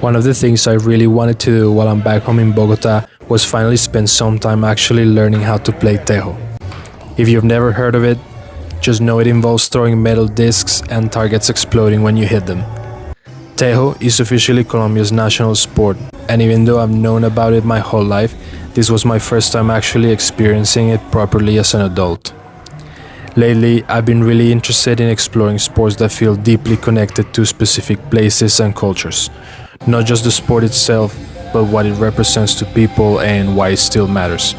One of the things I really wanted to do while I'm back home in Bogotá was finally spend some time actually learning how to play Tejo. If you've never heard of it, just know it involves throwing metal discs and targets exploding when you hit them. Tejo is officially Colombia's national sport, and even though I've known about it my whole life, this was my first time actually experiencing it properly as an adult. Lately, I've been really interested in exploring sports that feel deeply connected to specific places and cultures. Not just the sport itself, but what it represents to people and why it still matters.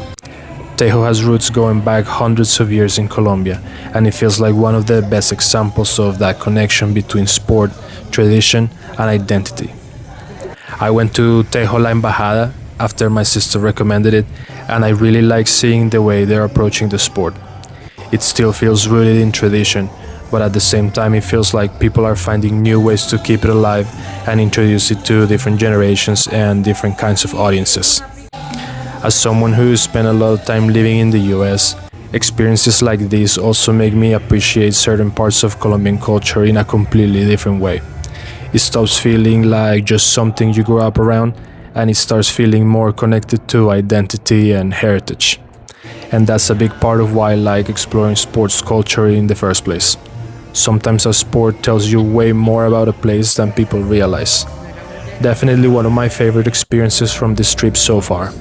Tejo has roots going back hundreds of years in Colombia, and it feels like one of the best examples of that connection between sport, tradition, and identity. I went to Tejo La Embajada after my sister recommended it, and I really like seeing the way they're approaching the sport. It still feels rooted in tradition, but at the same time it feels like people are finding new ways to keep it alive and introduce it to different generations and different kinds of audiences. As someone who spent a lot of time living in the US, experiences like these also make me appreciate certain parts of Colombian culture in a completely different way. It stops feeling like just something you grew up around, and it starts feeling more connected to identity and heritage. And that's a big part of why I like exploring sports culture in the first place. Sometimes a sport tells you way more about a place than people realize. Definitely one of my favorite experiences from this trip so far.